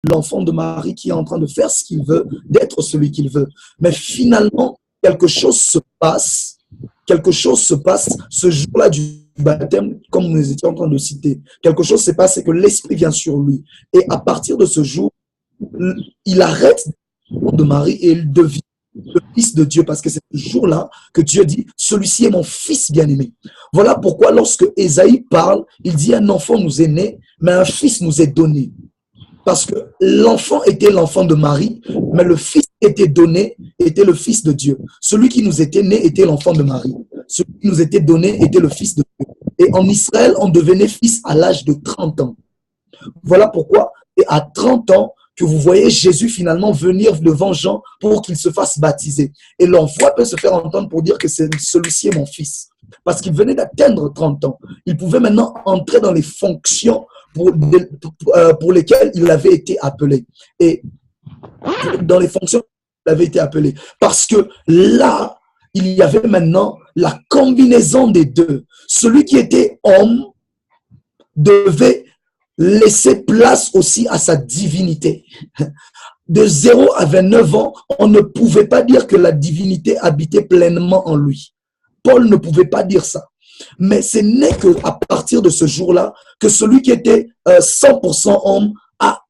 l'enfant de Marie qui est en train de faire ce qu'il veut, d'être celui qu'il veut. Mais finalement, quelque chose se passe, ce jour-là du baptême, comme nous étions en train de citer. Quelque chose se passe, c'est que l'Esprit vient sur lui. Et à partir de ce jour, il arrête de Marie et il devient le fils de Dieu, parce que c'est ce jour-là que Dieu dit, celui-ci est mon fils bien-aimé. Voilà pourquoi lorsque Ésaïe parle, il dit un enfant nous est né, mais un fils nous est donné. Parce que l'enfant était l'enfant de Marie, mais le fils qui était donné était le fils de Dieu. Celui qui nous était né était l'enfant de Marie. Celui qui nous était donné était le fils de Dieu. Et en Israël, on devenait fils à l'âge de 30 ans. Voilà pourquoi, et à 30 ans, que vous voyez Jésus finalement venir devant Jean pour qu'il se fasse baptiser. Et l'envoi peut se faire entendre pour dire que celui-ci est mon fils. Parce qu'il venait d'atteindre 30 ans. Il pouvait maintenant entrer dans les fonctions pour lesquelles il avait été appelé. Et dans les fonctions il avait été appelé. Parce que là, il y avait maintenant la combinaison des deux. Celui qui était homme devait laisser place aussi à sa divinité. De 0 à 29 ans, on ne pouvait pas dire que la divinité habitait pleinement en lui. Paul ne pouvait pas dire ça. Mais ce n'est qu'à partir de ce jour-là que celui qui était 100% homme a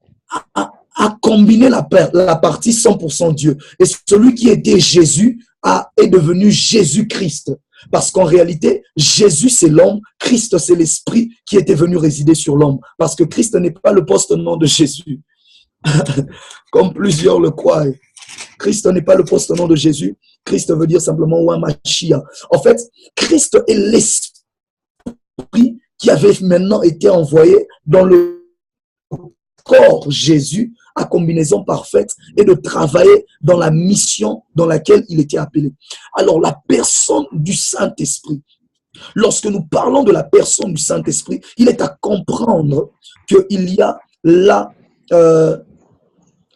combiné la partie 100% Dieu. Et celui qui était Jésus est devenu Jésus-Christ. Parce qu'en réalité, Jésus c'est l'homme, Christ c'est l'esprit qui était venu résider sur l'homme. Parce que Christ n'est pas le poste-nom de Jésus. Comme plusieurs le croient. Christ n'est pas le poste-nom de Jésus. Christ veut dire simplement Wamashia. En fait, Christ est l'esprit qui avait maintenant été envoyé dans le corps Jésus à combinaison parfaite et de travailler dans la mission dans laquelle il était appelé. Alors, la personne du Saint-Esprit, lorsque nous parlons de la personne du Saint-Esprit, il est à comprendre qu'il y a là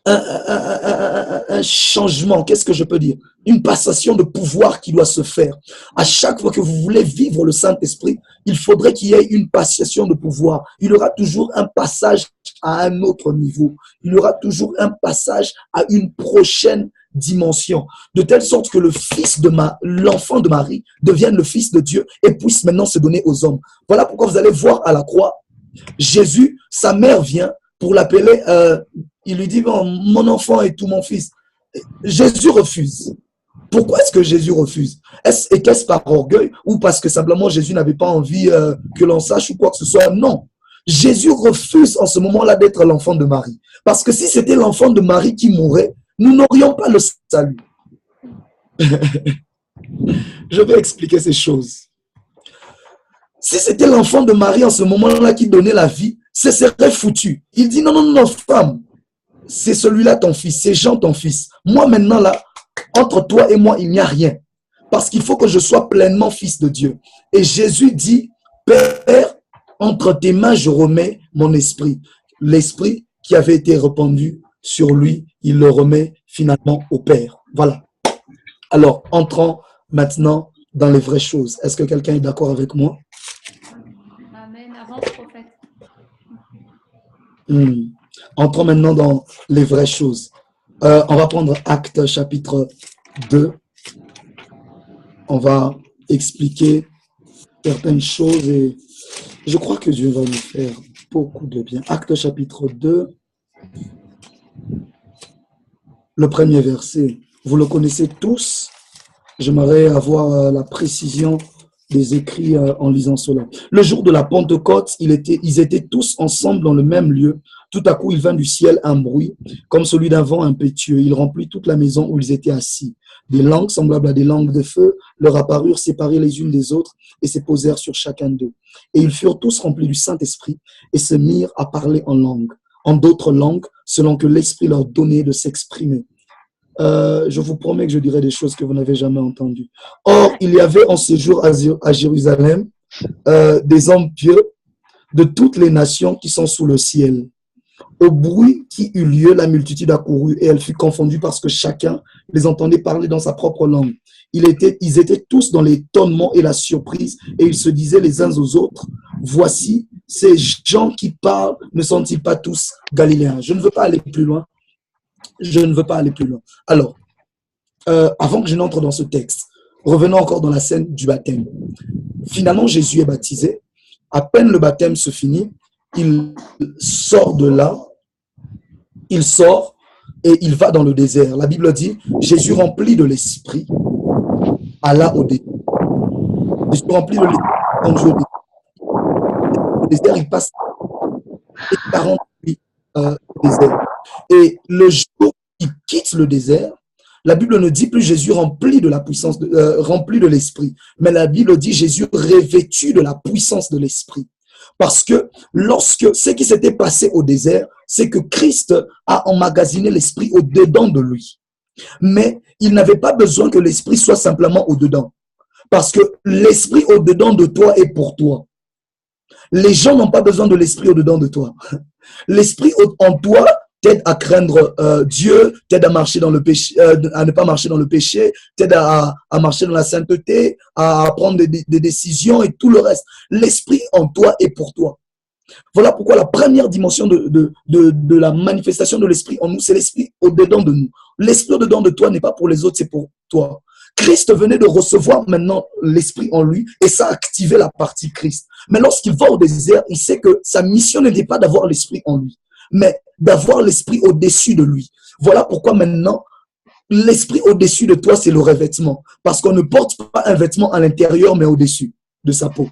un changement, qu'est-ce que je peux dire? Une passation de pouvoir qui doit se faire. À chaque fois que vous voulez vivre le Saint-Esprit, il faudrait qu'il y ait une passation de pouvoir. Il y aura toujours un passage à un autre niveau. Il y aura toujours un passage à une prochaine dimension. De telle sorte que l'enfant de Marie devienne le fils de Dieu et puisse maintenant se donner aux hommes. Voilà pourquoi vous allez voir à la croix, Jésus, sa mère vient pour l'appeler, il lui dit, bon, mon enfant est tout mon fils. Jésus refuse. Pourquoi est-ce que Jésus refuse? Qu'est-ce par orgueil ou parce que simplement Jésus n'avait pas envie que l'on sache ou quoi que ce soit? Non. Jésus refuse en ce moment-là d'être l'enfant de Marie. Parce que si c'était l'enfant de Marie qui mourait, nous n'aurions pas le salut. Je vais expliquer ces choses. Si c'était l'enfant de Marie en ce moment-là qui donnait la vie, ce serait foutu. Il dit non, non, non, femme, c'est celui-là ton fils, c'est Jean ton fils. Moi maintenant là, entre toi et moi, il n'y a rien. Parce qu'il faut que je sois pleinement fils de Dieu. Et Jésus dit, Père, entre tes mains, je remets mon esprit. L'esprit qui avait été répandu sur lui, il le remet finalement au Père. Voilà. Alors, entrons maintenant dans les vraies choses. Est-ce que quelqu'un est d'accord avec moi? Amen. Avant le prophète. Entrons maintenant dans les vraies choses. On va prendre Actes chapitre 2. On va expliquer certaines choses et je crois que Dieu va nous faire beaucoup de bien. Actes chapitre 2, le premier verset. Vous le connaissez tous. J'aimerais avoir la précision des écrits en lisant cela. Le jour de la Pentecôte, ils étaient tous ensemble dans le même lieu. Tout à coup, il vint du ciel un bruit, comme celui d'un vent impétueux. Il remplit toute la maison où ils étaient assis. Des langues semblables à des langues de feu leur apparurent séparées les unes des autres et se posèrent sur chacun d'eux. Et ils furent tous remplis du Saint-Esprit et se mirent à parler en d'autres langues, selon que l'Esprit leur donnait de s'exprimer. Je vous promets que je dirai des choses que vous n'avez jamais entendues. Or, il y avait en ce jour à Jérusalem des hommes pieux de toutes les nations qui sont sous le ciel. Au bruit qui eut lieu, la multitude accourut et elle fut confondue parce que chacun les entendait parler dans sa propre langue. Ils étaient tous dans l'étonnement et la surprise et ils se disaient les uns aux autres, voici, ces gens qui parlent ne sont-ils pas tous galiléens? Je ne veux pas aller plus loin. Je ne veux pas aller plus loin. Alors, avant que je n'entre dans ce texte, revenons encore dans la scène du baptême. Finalement, Jésus est baptisé. À peine le baptême se finit, il sort de là, il sort et il va dans le désert. La Bible dit, Jésus rempli de l'Esprit, alla au désert. Jésus rempli de l'Esprit, au désert, il passe 40 nuits au désert. Et le jour qu'il quitte le désert, la Bible ne dit plus Jésus rempli de la puissance, rempli de l'Esprit, mais la Bible dit Jésus revêtu de la puissance de l'Esprit. Parce que lorsque ce qui s'était passé au désert, c'est que Christ a emmagasiné l'Esprit au-dedans de lui. Mais il n'avait pas besoin que l'Esprit soit simplement au-dedans. Parce que l'Esprit au-dedans de toi est pour toi. Les gens n'ont pas besoin de l'Esprit au-dedans de toi. L'Esprit en toi t'aide à craindre Dieu, t'aide à marcher dans le péché, à ne pas marcher dans le péché, t'aide à marcher dans la sainteté, à prendre des décisions et tout le reste. L'Esprit en toi est pour toi. Voilà pourquoi la première dimension de la manifestation de l'Esprit en nous, c'est l'Esprit au-dedans de nous. L'Esprit au-dedans de toi n'est pas pour les autres, c'est pour toi. Christ venait de recevoir maintenant l'Esprit en lui et ça a activé la partie Christ. Mais lorsqu'il va au désert, il sait que sa mission n'était pas d'avoir l'Esprit en lui, mais d'avoir l'Esprit au-dessus de lui. Voilà pourquoi maintenant, l'Esprit au-dessus de toi, c'est le revêtement. Parce qu'on ne porte pas un vêtement à l'intérieur, mais au-dessus de sa peau.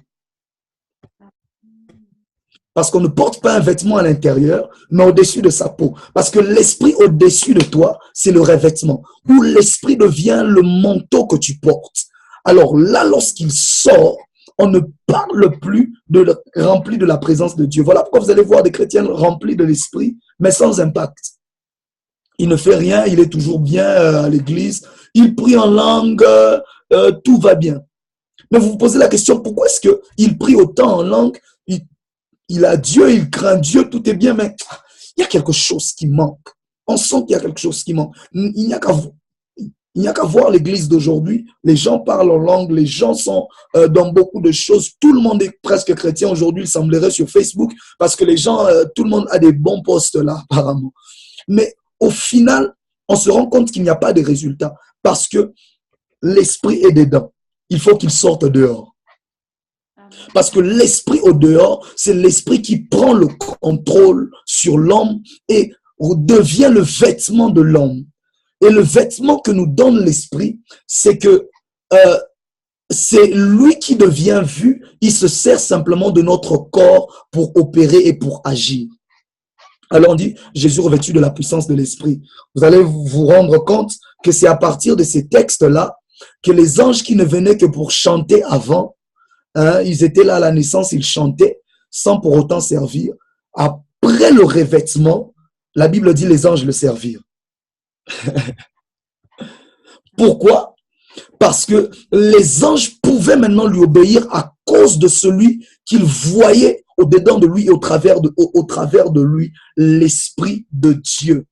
Parce qu'on ne porte pas un vêtement à l'intérieur, mais au-dessus de sa peau. Parce que l'Esprit au-dessus de toi, c'est le revêtement. Où l'Esprit devient le manteau que tu portes. Alors là, lorsqu'il sort, on ne parle plus de rempli de la présence de Dieu. Voilà pourquoi vous allez voir des chrétiens remplis de l'Esprit, mais sans impact. Il ne fait rien, il est toujours bien à l'église. Il prie en langue, tout va bien. Mais vous vous posez la question, pourquoi est-ce qu'il prie autant en langue? Il a Dieu, il craint Dieu, tout est bien, mais il y a quelque chose qui manque. On sent qu'il y a quelque chose qui manque. Il n'y a qu'à voir l'église d'aujourd'hui. Les gens parlent en langue, les gens sont dans beaucoup de choses. Tout le monde est presque chrétien aujourd'hui, il semblerait, sur Facebook, parce que les gens, tout le monde a des bons postes là, apparemment. Mais au final, on se rend compte qu'il n'y a pas de résultat, parce que l'esprit est dedans. Il faut qu'il sorte dehors. Parce que l'esprit au dehors, c'est l'esprit qui prend le contrôle sur l'homme et devient le vêtement de l'homme. Et le vêtement que nous donne l'esprit, c'est que c'est lui qui devient vu. Il se sert simplement de notre corps pour opérer et pour agir. Alors on dit, Jésus revêtu de la puissance de l'esprit. Vous allez vous rendre compte que c'est à partir de ces textes-là que les anges qui ne venaient que pour chanter avant, ils étaient là à la naissance, ils chantaient sans pour autant servir. Après le revêtement, la Bible dit les anges le servirent. Pourquoi? Parce que les anges pouvaient maintenant lui obéir à cause de celui qu'ils voyaient au-dedans de lui et au travers de lui, l'Esprit de Dieu.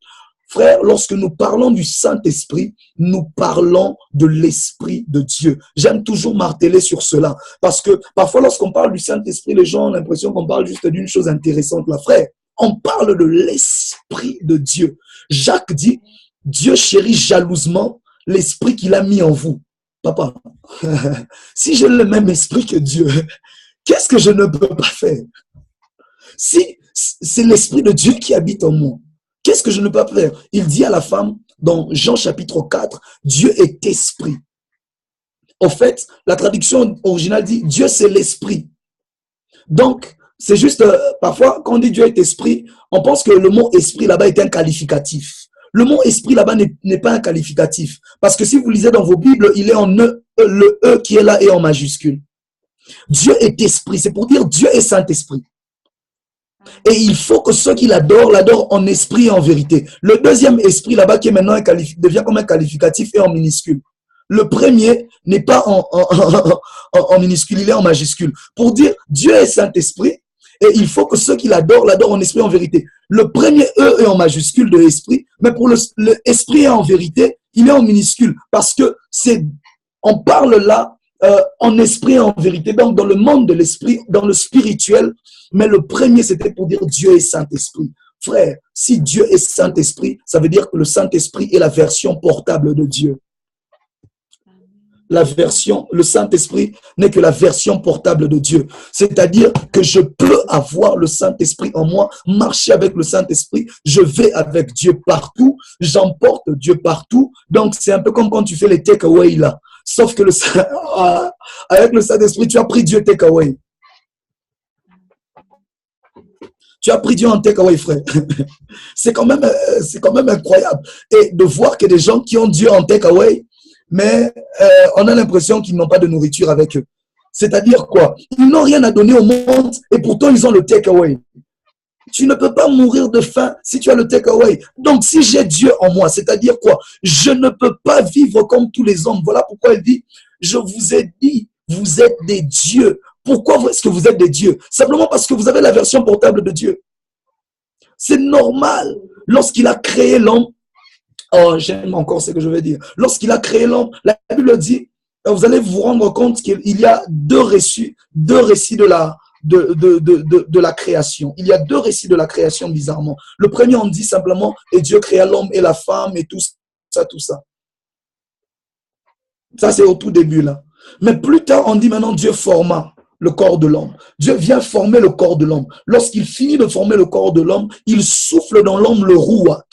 Frère, lorsque nous parlons du Saint-Esprit, nous parlons de l'Esprit de Dieu. J'aime toujours marteler sur cela, parce que parfois lorsqu'on parle du Saint-Esprit, les gens ont l'impression qu'on parle juste d'une chose intéressante. Là, frère, on parle de l'Esprit de Dieu. Jacques dit, Dieu chérit jalousement l'Esprit qu'il a mis en vous. Papa, si j'ai le même esprit que Dieu, qu'est-ce que je ne peux pas faire? Si c'est l'Esprit de Dieu qui habite en moi, qu'est-ce que je ne peux pas faire? Il dit à la femme, dans Jean chapitre 4, Dieu est esprit. En fait, la traduction originale dit, Dieu c'est l'esprit. Donc, c'est juste, parfois, quand on dit Dieu est esprit, on pense que le mot esprit là-bas est un qualificatif. Le mot esprit là-bas n'est pas un qualificatif. Parce que si vous lisez dans vos Bibles, il est en E, le E qui est là est en majuscule. Dieu est esprit, c'est pour dire Dieu est Saint-Esprit. Et il faut que ceux qui l'adorent en esprit et en vérité. Le deuxième esprit là-bas qui est maintenant devient comme un qualificatif et en minuscule. Le premier n'est pas en minuscule, il est en majuscule. Pour dire Dieu est Saint-Esprit et il faut que ceux qui l'adorent en esprit et en vérité. Le premier E est en majuscule de l'esprit, mais pour le esprit et en vérité, il est en minuscule parce que on parle là en esprit et en vérité. Donc, dans le monde de l'esprit, dans le spirituel, mais le premier, c'était pour dire Dieu est Saint-Esprit. Frère, si Dieu est Saint-Esprit, ça veut dire que le Saint-Esprit est la version portable de Dieu. Le Saint-Esprit n'est que la version portable de Dieu. C'est-à-dire que je peux avoir le Saint-Esprit en moi, marcher avec le Saint-Esprit, je vais avec Dieu partout, j'emporte Dieu partout. Donc, c'est un peu comme quand tu fais les take-away là. Sauf que avec le Saint-Esprit, tu as pris Dieu take-away. Tu as pris Dieu en take-away, frère. C'est quand même incroyable. Et de voir que des gens qui ont Dieu en take-away, mais on a l'impression qu'ils n'ont pas de nourriture avec eux. C'est-à-dire quoi? Ils n'ont rien à donner au monde et pourtant ils ont le take-away. Tu ne peux pas mourir de faim si tu as le take-away. Donc si j'ai Dieu en moi, c'est-à-dire quoi? Je ne peux pas vivre comme tous les hommes. Voilà pourquoi il dit, je vous ai dit, vous êtes des dieux. Pourquoi est-ce que vous êtes des dieux? Simplement parce que vous avez la version portable de Dieu. C'est normal. Lorsqu'il a créé l'homme, oh, j'aime encore ce que je veux dire. Lorsqu'il a créé l'homme, la Bible dit, vous allez vous rendre compte qu'il y a deux récits de la création. Il y a deux récits de la création, bizarrement. Le premier, on dit simplement, et Dieu créa l'homme et la femme et tout ça, tout ça. Ça, c'est au tout début, là. Mais plus tard, on dit maintenant, Dieu forma le corps de l'homme. Dieu vient former le corps de l'homme. Lorsqu'il finit de former le corps de l'homme, il souffle dans l'homme le rouak.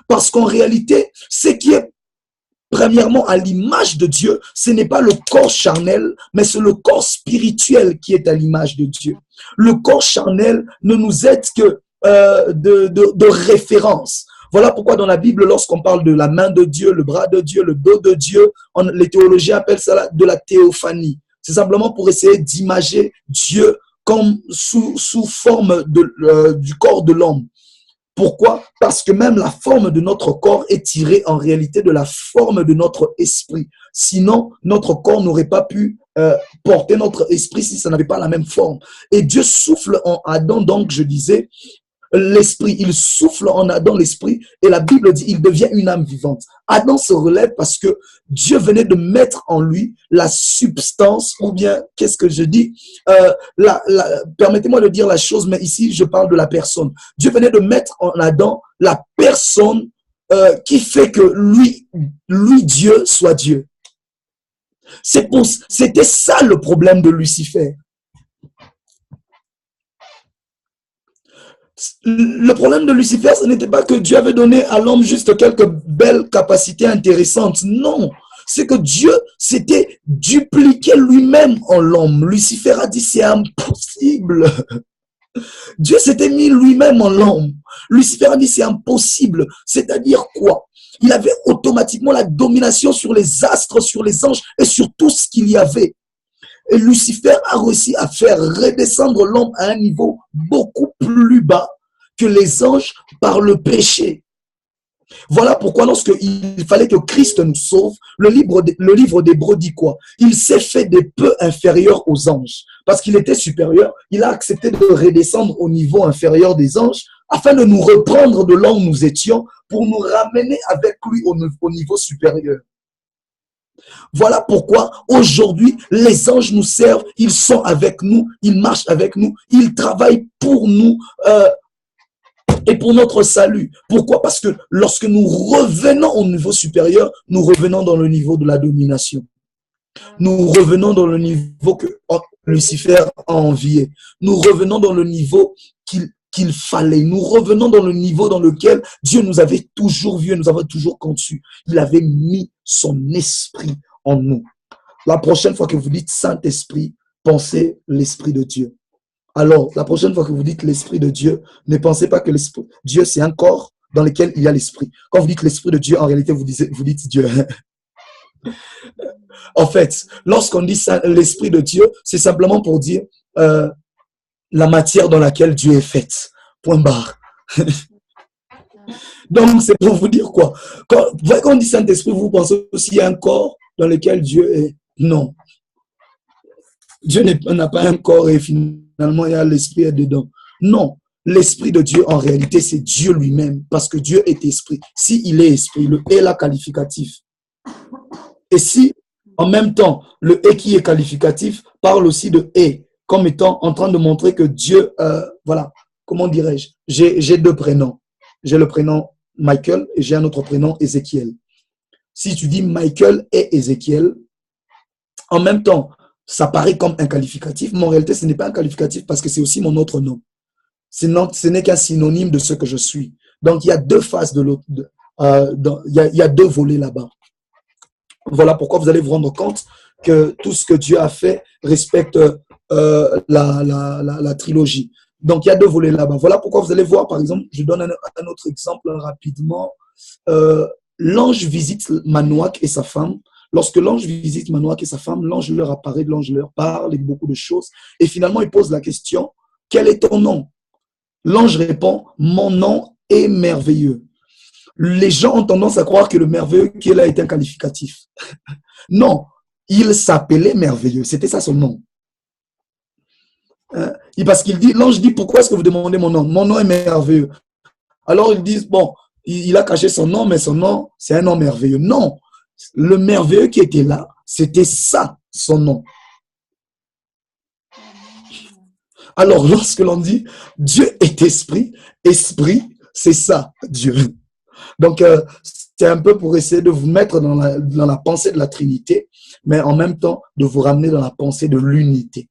Parce qu'en réalité, ce qui est premièrement à l'image de Dieu, ce n'est pas le corps charnel, mais c'est le corps spirituel qui est à l'image de Dieu. Le corps charnel ne nous aide que de référence. Voilà pourquoi dans la Bible, lorsqu'on parle de la main de Dieu, le bras de Dieu, le dos de Dieu, les théologiens appellent ça de la théophanie. C'est simplement pour essayer d'imager Dieu comme sous forme du corps de l'homme. Pourquoi? Parce que même la forme de notre corps est tirée en réalité de la forme de notre esprit. Sinon, notre corps n'aurait pas pu porter notre esprit si ça n'avait pas la même forme. Et Dieu souffle en Adam, donc je disais, l'esprit, il souffle en Adam l'esprit et la Bible dit il devient une âme vivante. Adam se relève parce que Dieu venait de mettre en lui la substance, ou bien, qu'est-ce que je dis, permettez-moi de dire la chose, mais ici je parle de la personne. Dieu venait de mettre en Adam la personne qui fait que lui Dieu soit Dieu. C'était ça le problème de Lucifer. Le problème de Lucifer, ce n'était pas que Dieu avait donné à l'homme juste quelques belles capacités intéressantes. Non, c'est que Dieu s'était dupliqué lui-même en l'homme. Lucifer a dit c'est impossible. Dieu s'était mis lui-même en l'homme. Lucifer a dit c'est impossible. C'est-à-dire quoi? Il avait automatiquement la domination sur les astres, sur les anges et sur tout ce qu'il y avait. Et Lucifer a réussi à faire redescendre l'homme à un niveau beaucoup plus bas que les anges par le péché. Voilà pourquoi lorsqu'il fallait que Christ nous sauve, le livre d'Hébreux dit quoi? Il s'est fait des peu inférieurs aux anges. Parce qu'il était supérieur, il a accepté de redescendre au niveau inférieur des anges afin de nous reprendre de là où nous étions pour nous ramener avec lui au niveau supérieur. Voilà pourquoi aujourd'hui, les anges nous servent, ils sont avec nous, ils marchent avec nous, ils travaillent pour nous et pour notre salut. Pourquoi? Parce que lorsque nous revenons au niveau supérieur, nous revenons dans le niveau de la domination. Nous revenons dans le niveau que Lucifer a envié. Nous revenons dans le niveau qu'il fallait. Nous revenons dans le niveau dans lequel Dieu nous avait toujours vu et nous avait toujours conçu. Il avait mis son esprit en nous. La prochaine fois que vous dites Saint-Esprit, pensez l'Esprit de Dieu. Alors, la prochaine fois que vous dites l'Esprit de Dieu, ne pensez pas que l'Esprit Dieu, c'est un corps dans lequel il y a l'Esprit. Quand vous dites l'Esprit de Dieu, en réalité, vous dites Dieu. En fait, lorsqu'on dit l'Esprit de Dieu, c'est simplement pour dire la matière dans laquelle Dieu est faite. Point barre. Donc, c'est pour vous dire quoi? Quand on dit Saint-Esprit, vous pensez aussi à un corps dans lequel Dieu est. Non. Dieu n'a pas un corps et finalement, il y a l'Esprit dedans. Non. L'Esprit de Dieu, en réalité, c'est Dieu lui-même. Parce que Dieu est Esprit. S'il est Esprit, le est là qualificatif. Et si En même temps, le « et » qui est qualificatif parle aussi de « et », comme étant en train de montrer que Dieu, voilà, comment dirais-je, j'ai deux prénoms. J'ai le prénom Michael et j'ai un autre prénom Ézéchiel. Si tu dis Michael et Ézéchiel, en même temps, ça paraît comme un qualificatif, mais en réalité, ce n'est pas un qualificatif parce que c'est aussi mon autre nom. Ce n'est qu'un synonyme de ce que je suis. Donc, il y a deux faces de l'autre. Il y a deux volets là-bas. Voilà pourquoi vous allez vous rendre compte que tout ce que Dieu a fait respecte la trilogie. Donc, il y a deux volets là-bas. Voilà pourquoi vous allez voir, par exemple, je donne un autre exemple rapidement. L'ange visite Manoach et sa femme. Lorsque l'ange visite Manoach et sa femme, l'ange leur apparaît, l'ange leur parle et beaucoup de choses. Et finalement, il pose la question, quel est ton nom? L'ange répond, mon nom est merveilleux. Les gens ont tendance à croire que le merveilleux qui est là est un qualificatif. Non, il s'appelait merveilleux. C'était ça son nom. Parce qu'il dit, l'ange dit, pourquoi est-ce que vous demandez mon nom? Mon nom est merveilleux. Alors ils disent, bon, il a caché son nom, mais son nom, c'est un nom merveilleux. Non, le merveilleux qui était là, c'était ça, son nom. Alors, lorsque l'on dit Dieu est esprit, esprit, c'est ça, Dieu. Donc, c'est un peu pour essayer de vous mettre dans la pensée de la Trinité, mais en même temps, de vous ramener dans la pensée de l'unité.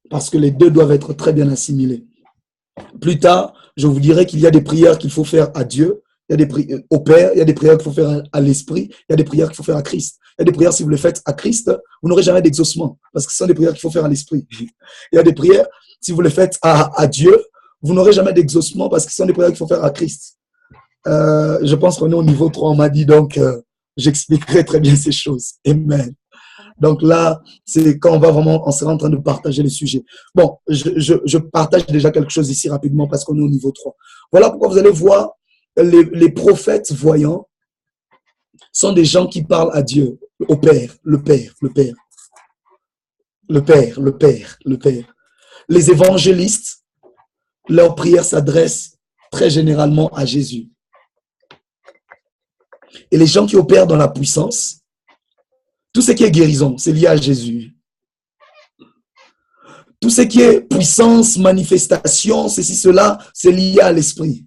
Parce que les deux doivent être très bien assimilés. Plus tard, je vous dirai qu'il y a des prières qu'il faut faire à Dieu, il y a des prières au Père, il y a des prières qu'il faut faire à l'Esprit, il y a des prières qu'il faut faire à Christ. Il y a des prières, si vous les faites à Christ, vous n'aurez jamais d'exaucement, parce que ce sont des prières qu'il faut faire à l'Esprit. Il y a des prières, si vous les faites à Dieu, vous n'aurez jamais d'exaucement, parce que ce sont des prières qu'il faut faire à Christ. Je pense qu'on est au niveau 3, on m'a dit, donc j'expliquerai très bien ces choses. Amen. Donc là, c'est quand on sera en train de partager les sujets. Bon, je partage déjà quelque chose ici rapidement parce qu'on est au niveau 3. Voilà pourquoi vous allez voir les prophètes voyants sont des gens qui parlent à Dieu, au Père, le Père, le Père. Le Père, le Père, le Père. Les évangélistes, leur prière s'adresse très généralement à Jésus. Et les gens qui opèrent dans la puissance, tout ce qui est guérison, c'est lié à Jésus. Tout ce qui est puissance, manifestation, ceci, cela, c'est lié à l'esprit.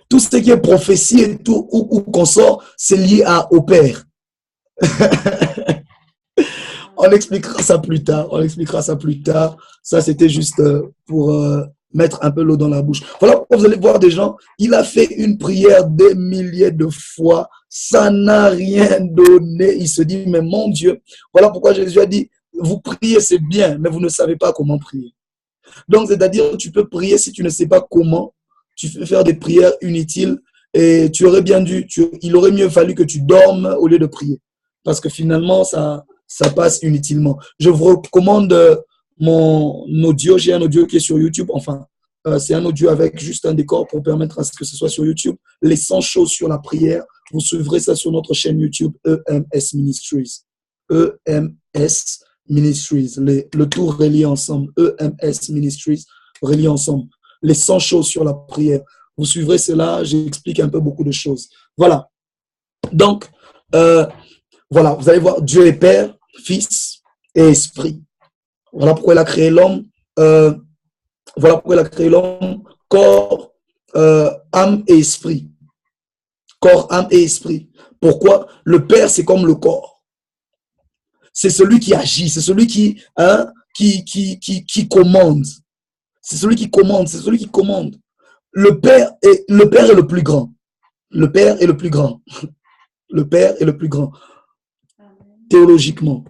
Tout ce qui est prophétie et tout, ou consort, c'est lié au Père. On expliquera ça plus tard. On expliquera ça plus tard. Ça, c'était juste pour mettre un peu l'eau dans la bouche. Voilà pourquoi vous allez voir des gens, il a fait une prière des milliers de fois. Ça n'a rien donné. Il se dit, mais mon Dieu, voilà pourquoi Jésus a dit, vous priez, c'est bien, mais vous ne savez pas comment prier. Donc, c'est-à-dire, tu peux prier si tu ne sais pas comment. Tu fais faire des prières inutiles et tu aurais bien dû, il aurait mieux fallu que tu dormes au lieu de prier. Parce que finalement, ça passe inutilement. Je vous recommande mon audio. J'ai un audio qui est sur YouTube. Enfin, c'est un audio avec juste un décor pour permettre à ce que ce soit sur YouTube. Les 100 choses sur la prière. Vous suivrez ça sur notre chaîne YouTube EMS Ministries. EMS Ministries. Le tout relié ensemble. EMS Ministries relié ensemble. Les 100 choses sur la prière. Vous suivrez cela. J'explique un peu beaucoup de choses. Voilà. Donc, voilà, vous allez voir, Dieu est Père, Fils et Esprit. Voilà pourquoi il a créé l'homme. Voilà pourquoi il a créé l'homme, corps, âme et esprit. Corps, âme et esprit. Pourquoi? Le Père, c'est comme le corps. C'est celui qui agit, c'est celui qui commande. C'est celui qui commande, c'est celui qui commande. Le Père est le plus grand. Le Père est le plus grand. Le Père est le plus grand. Théologiquement.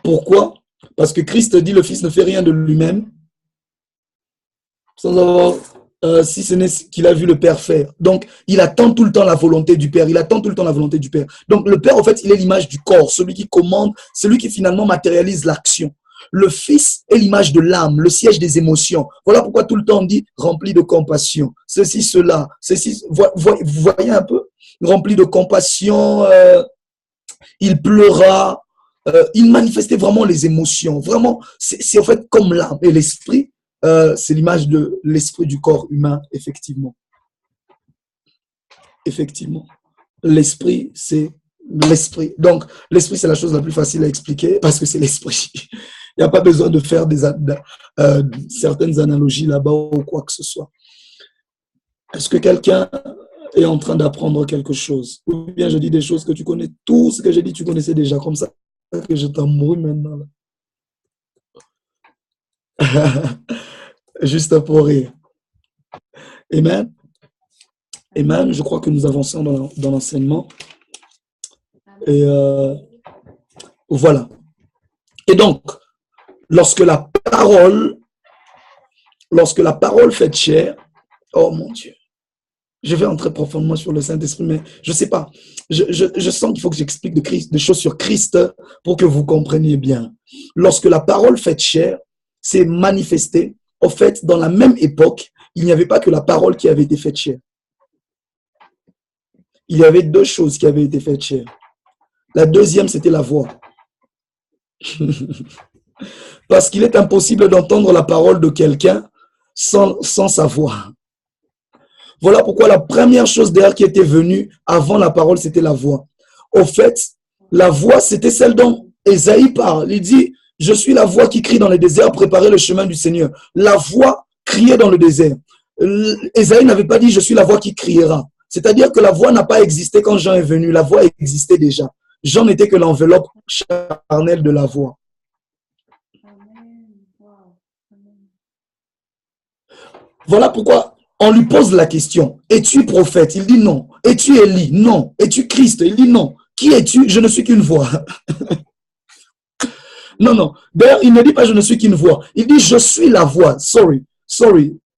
Pourquoi? Parce que Christ dit le Fils ne fait rien de lui-même sans avoir, si ce n'est qu'il a vu le Père faire. Donc, il attend tout le temps la volonté du Père. Il attend tout le temps la volonté du Père. Donc, le Père, en fait, il est l'image du corps, celui qui commande, celui qui finalement matérialise l'action. Le Fils est l'image de l'âme, le siège des émotions. Voilà pourquoi tout le temps on dit rempli de compassion. Ceci, cela. Ceci, vous voyez un peu? Rempli de compassion, il pleura, il manifestait vraiment les émotions. Vraiment, c'est en fait comme l'âme et l'esprit. C'est l'image de l'esprit du corps humain, effectivement. Effectivement. L'esprit, c'est L'esprit. Donc, l'esprit, c'est la chose la plus facile à expliquer parce que c'est l'esprit. Il n'y a pas besoin de faire certaines analogies là-bas ou quoi que ce soit. Est-ce que quelqu'un est en train d'apprendre quelque chose? Ou bien je dis des choses que tu connais, tout ce que j'ai dit, tu connaissais déjà, comme ça que je t'embrouille maintenant. Là. Juste pour rire. Amen. Amen. Je crois que nous avançons dans l'enseignement. Et voilà. Et donc, lorsque la parole fait chair, oh mon Dieu, je vais entrer profondément sur le Saint-Esprit, mais je ne sais pas. Je sens qu'il faut que j'explique des choses sur Christ pour que vous compreniez bien. Lorsque la parole fait chair s'est manifestée, au fait, dans la même époque, il n'y avait pas que la parole qui avait été faite chair. Il y avait deux choses qui avaient été faites chair. La deuxième, c'était la voix. Parce qu'il est impossible d'entendre la parole de quelqu'un sans sa voix. Voilà pourquoi la première chose d'ailleurs qui était venue avant la parole, c'était la voix. Au fait, la voix, c'était celle dont Ésaïe parle. Il dit, je suis la voix qui crie dans le désert, préparez le chemin du Seigneur. La voix criait dans le désert. Ésaïe n'avait pas dit, je suis la voix qui criera. C'est-à-dire que la voix n'a pas existé quand Jean est venu. La voix existait déjà. Jean n'était que l'enveloppe charnelle de la voix. Voilà pourquoi on lui pose la question, es-tu prophète? Il dit non. Es-tu Élie? Non. Es-tu Christ? Il dit non. Qui es-tu? Je ne suis qu'une voix. Non, non. D'ailleurs, il ne dit pas je ne suis qu'une voix. Il dit je suis la voix. Sorry.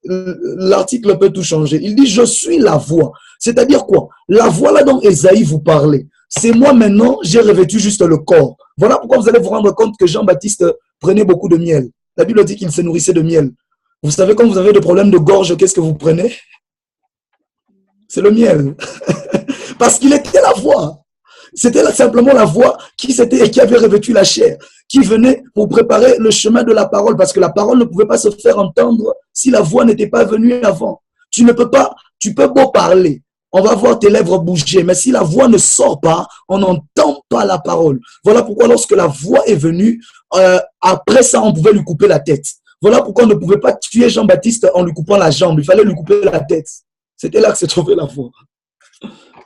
L'article peut tout changer. Il dit je suis la voix. C'est-à-dire quoi? La voix là dont Ésaïe vous parlait. C'est moi maintenant, j'ai revêtu juste le corps. Voilà pourquoi vous allez vous rendre compte que Jean-Baptiste prenait beaucoup de miel. La Bible dit qu'il se nourrissait de miel. Vous savez, quand vous avez des problèmes de gorge, qu'est-ce que vous prenez? C'est le miel. Parce qu'il était la voix. C'était simplement la voix qui avait revêtu la chair, qui venait pour préparer le chemin de la parole, parce que la parole ne pouvait pas se faire entendre si la voix n'était pas venue avant. Tu peux beau parler, on va voir tes lèvres bouger, mais si la voix ne sort pas, on n'entend pas la parole. Voilà pourquoi lorsque la voix est venue, après ça, on pouvait lui couper la tête. Voilà pourquoi on ne pouvait pas tuer Jean-Baptiste en lui coupant la jambe. Il fallait lui couper la tête. C'était là que se trouvait la voix.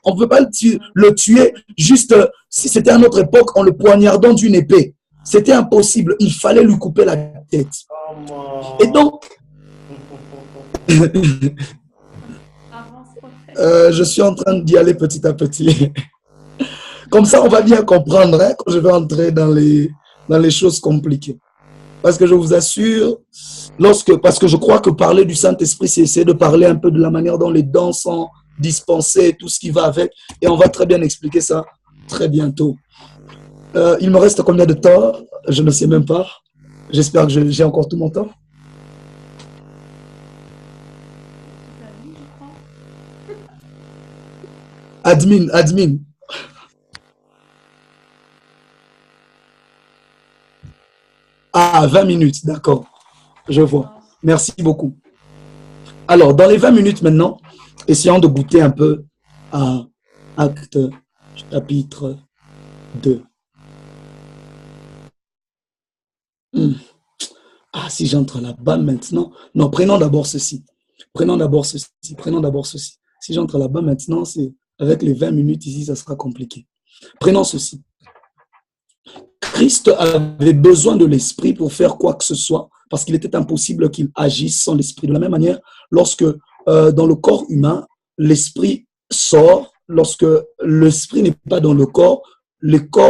On ne pouvait pas le tuer juste si c'était à notre époque en le poignardant d'une épée. C'était impossible. Il fallait lui couper la tête. Et donc, je suis en train d'y aller petit à petit. Comme ça, on va bien comprendre quand je vais entrer dans les choses compliquées. Parce que je vous assure, parce que je crois que parler du Saint-Esprit, c'est essayer de parler un peu de la manière dont les dons sont dispensés, tout ce qui va avec. Et on va très bien expliquer ça très bientôt. Il me reste combien de temps? Je ne sais même pas. J'espère que j'ai encore tout mon temps. Admin. Ah, 20 minutes, d'accord. Je vois. Merci beaucoup. Alors, dans les 20 minutes maintenant, essayons de goûter un peu à Acte chapitre 2. Ah, si j'entre là-bas maintenant. Non, prenons d'abord ceci. Si j'entre là-bas maintenant, c'est avec les 20 minutes ici, ça sera compliqué. Prenons ceci. Christ avait besoin de l'esprit pour faire quoi que ce soit, parce qu'il était impossible qu'il agisse sans l'esprit. De la même manière, lorsque dans le corps humain, l'esprit sort, lorsque l'esprit n'est pas dans le corps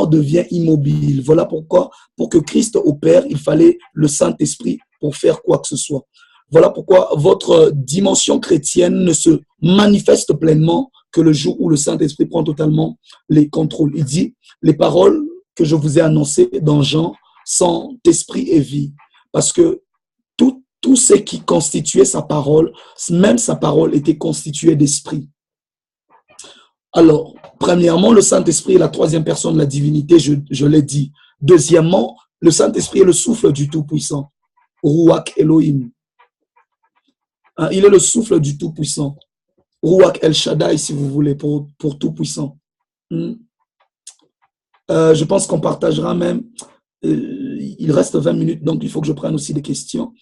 devient immobile. Voilà pourquoi, pour que Christ opère, il fallait le Saint-Esprit pour faire quoi que ce soit. Voilà pourquoi votre dimension chrétienne ne se manifeste pleinement que le jour où le Saint-Esprit prend totalement les contrôles. Il dit, les paroles que je vous ai annoncées dans Jean sont esprit et vie. Parce que tout ce qui constituait sa parole, même sa parole était constituée d'esprit. Alors, premièrement, le Saint-Esprit est la troisième personne de la divinité, je l'ai dit. Deuxièmement, le Saint-Esprit est le souffle du Tout-Puissant. Ruach Elohim. Il est le souffle du Tout-Puissant. Ruach El Shaddai, si vous voulez, pour Tout-Puissant. Je pense qu'on partagera même. Il reste 20 minutes, donc il faut que je prenne aussi des questions.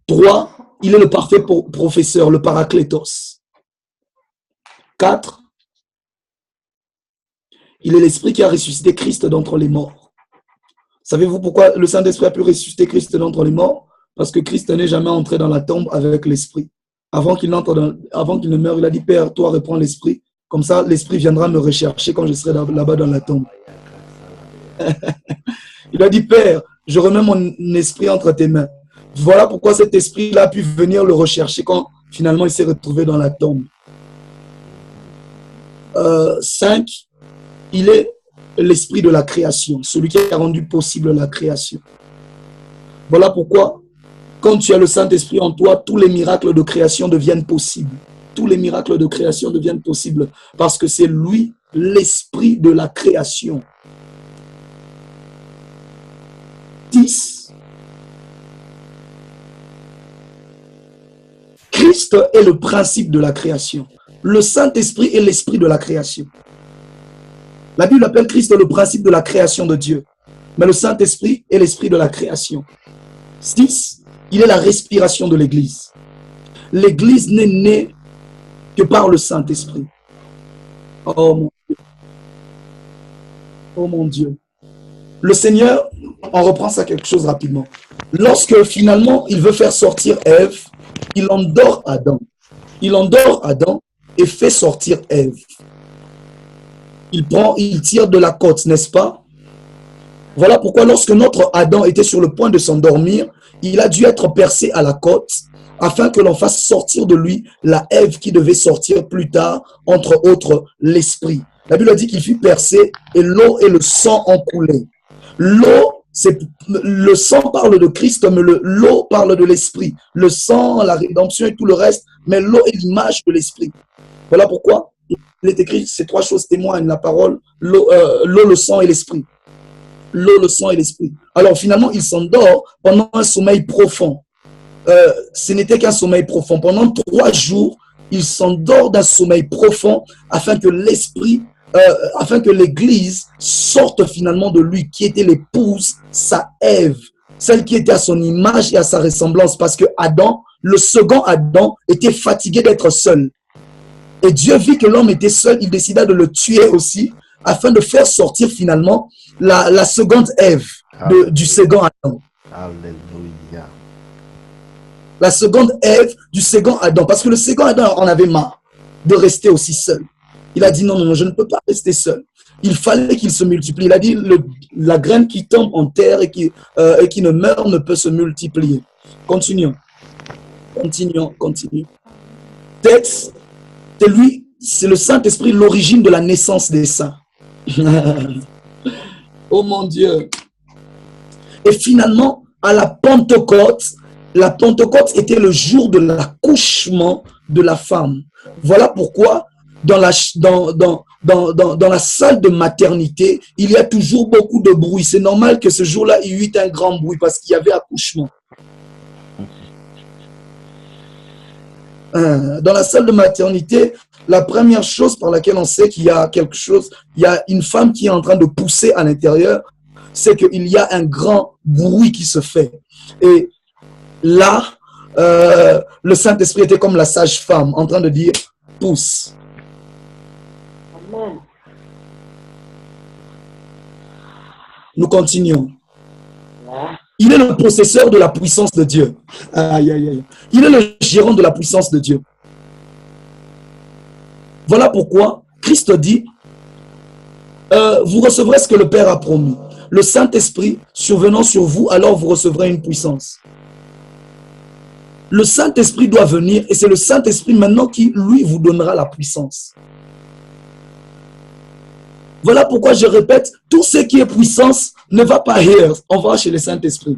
3, il est le parfait professeur, le paraklétos. 4, il est l'esprit qui a ressuscité Christ d'entre les morts. Savez-vous pourquoi le Saint-Esprit a pu ressusciter Christ d'entre les morts? Parce que Christ n'est jamais entré dans la tombe avec l'esprit. Avant qu'il ne meure, il a dit, Père, toi reprends l'esprit. Comme ça, l'esprit viendra me rechercher quand je serai là-bas dans la tombe. Il a dit, Père, je remets mon esprit entre tes mains. Voilà pourquoi cet esprit-là a pu venir le rechercher quand finalement il s'est retrouvé dans la tombe. 5, il est l'esprit de la création, celui qui a rendu possible la création. Voilà pourquoi, quand tu as le Saint-Esprit en toi, tous les miracles de création deviennent possibles. Tous les miracles de création deviennent possibles parce que c'est lui, l'esprit de la création. 10. Christ est le principe de la création. Le Saint-Esprit est l'esprit de la création. La Bible appelle Christ le principe de la création de Dieu. Mais le Saint-Esprit est l'esprit de la création. 6. Il est la respiration de l'Église. L'Église n'est née que par le Saint-Esprit. Oh mon Dieu. Oh mon Dieu. Le Seigneur, on reprend ça quelque chose rapidement. Lorsque finalement il veut faire sortir Ève, il endort Adam. Il endort Adam et fait sortir Ève. Il tire de la côte, n'est-ce pas? Voilà pourquoi lorsque notre Adam était sur le point de s'endormir, il a dû être percé à la côte afin que l'on fasse sortir de lui la Ève qui devait sortir plus tard, entre autres l'esprit. La Bible dit qu'il fut percé et l'eau et le sang ont coulé. L'eau, le sang parle de Christ, mais l'eau parle de l'esprit. Le sang, la rédemption et tout le reste, mais l'eau est l'image de l'esprit. Voilà pourquoi il est écrit, ces 3 choses témoignent la parole, l'eau, le sang et l'esprit. L'eau, le sang et l'esprit. Alors finalement, il s'endort pendant un sommeil profond. Ce n'était qu'un sommeil profond. Pendant 3 jours, il s'endort d'un sommeil profond afin que l'esprit, afin que l'Église sorte finalement de lui, qui était l'épouse, sa Ève, celle qui était à son image et à sa ressemblance, parce que Adam, le second Adam, était fatigué d'être seul. Et Dieu vit que l'homme était seul, il décida de le tuer aussi, afin de faire sortir finalement la seconde Ève du second Adam. Alléluia. La seconde Ève du second Adam. Parce que le second Adam en avait marre de rester aussi seul. Il a dit non, non, je ne peux pas rester seul. Il fallait qu'il se multiplie. Il a dit la graine qui tombe en terre et qui ne meurt ne peut se multiplier. Continuons. Continuons. Texte, c'est lui, c'est le Saint-Esprit, l'origine de la naissance des saints. Oh mon Dieu. Et finalement, à la Pentecôte était le jour de l'accouchement de la femme. Voilà pourquoi dans la salle de maternité, il y a toujours beaucoup de bruit. C'est normal que ce jour-là, il y eut un grand bruit parce qu'il y avait accouchement. Dans la salle de maternité, la première chose par laquelle on sait qu'il y a quelque chose, il y a une femme qui est en train de pousser à l'intérieur, c'est qu'il y a un grand bruit qui se fait. Et là, le Saint-Esprit était comme la sage-femme en train de dire « pousse ». Nous continuons. Il est le possesseur de la puissance de Dieu. Aïe, aïe, aïe. Il est le gérant de la puissance de Dieu. Voilà pourquoi Christ dit, vous recevrez ce que le Père a promis. Le Saint-Esprit survenant sur vous, alors vous recevrez une puissance. Le Saint-Esprit doit venir et c'est le Saint-Esprit maintenant qui, lui, vous donnera la puissance. Voilà pourquoi je répète, tout ce qui est puissance ne va pas ailleurs, on va chez le Saint-Esprit.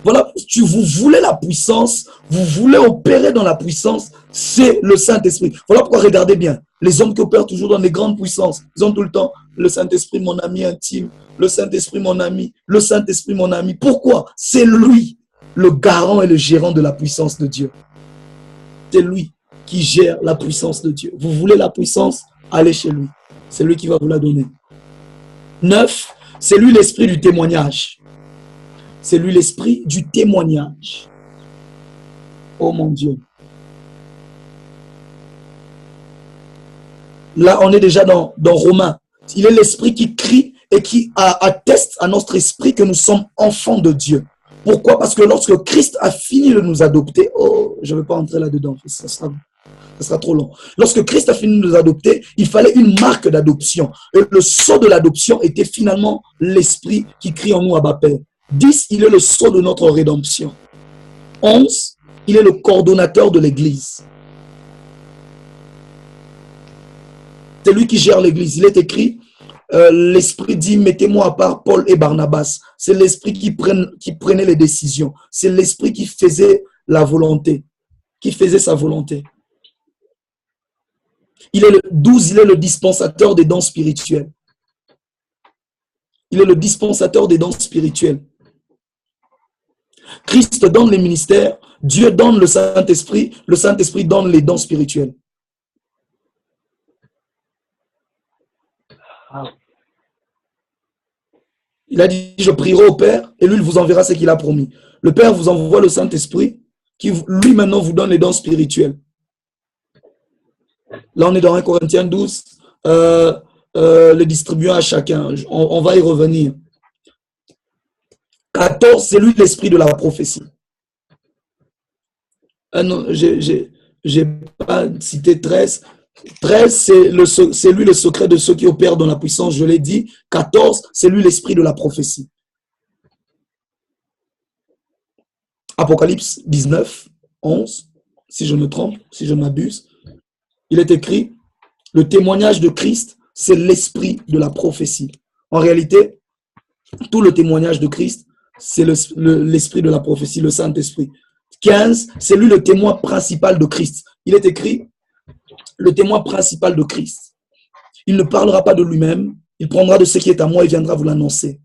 Voilà, vous voulez la puissance, vous voulez opérer dans la puissance, c'est le Saint-Esprit. Voilà pourquoi regardez bien, les hommes qui opèrent toujours dans les grandes puissances, ils ont tout le temps le Saint-Esprit, mon ami intime, le Saint-Esprit, mon ami, le Saint-Esprit, mon ami. Pourquoi? C'est lui, le garant et le gérant de la puissance de Dieu. C'est lui qui gère la puissance de Dieu. Vous voulez la puissance, allez chez lui. C'est lui qui va vous la donner. 9, c'est lui l'esprit du témoignage. C'est lui l'esprit du témoignage. Oh mon Dieu. Là, on est déjà dans Romains. Il est l'esprit qui crie et qui atteste à notre esprit que nous sommes enfants de Dieu. Pourquoi? Parce que lorsque Christ a fini de nous adopter, oh, je ne vais pas entrer là-dedans, ça sera trop long. Lorsque Christ a fini de nous adopter, il fallait une marque d'adoption. Et le sceau de l'adoption était finalement l'esprit qui crie en nous, Abba Père. 10, il est le sceau de notre rédemption. 11, il est le coordonnateur de l'Église. C'est lui qui gère l'Église. Il est écrit, l'Esprit dit, mettez-moi à part Paul et Barnabas. C'est l'Esprit qui prenait les décisions. C'est l'Esprit qui faisait la volonté, qui faisait sa volonté. Il est le 12, il est le dispensateur des dons spirituels. Il est le dispensateur des dons spirituels. Christ donne les ministères, Dieu donne le Saint-Esprit donne les dons spirituels. Il a dit, je prierai au Père et lui, il vous enverra ce qu'il a promis. Le Père vous envoie le Saint-Esprit qui, lui, maintenant, vous donne les dons spirituels. Là, on est dans 1 Corinthiens 12, le distribuant à chacun. On va y revenir. 14, c'est lui l'esprit de la prophétie. Non, j'ai pas cité 13. 13, c'est lui le secret de ceux qui opèrent dans la puissance, je l'ai dit. 14, c'est lui l'esprit de la prophétie. Apocalypse 19, 11, si je me trompe, si je m'abuse. Il est écrit, le témoignage de Christ, c'est l'esprit de la prophétie. En réalité, tout le témoignage de Christ, c'est l'esprit de la prophétie, le Saint-Esprit. 15, c'est lui le témoin principal de Christ. Il est écrit, le témoin principal de Christ. Il ne parlera pas de lui-même, il prendra de ce qui est à moi et viendra vous l'annoncer.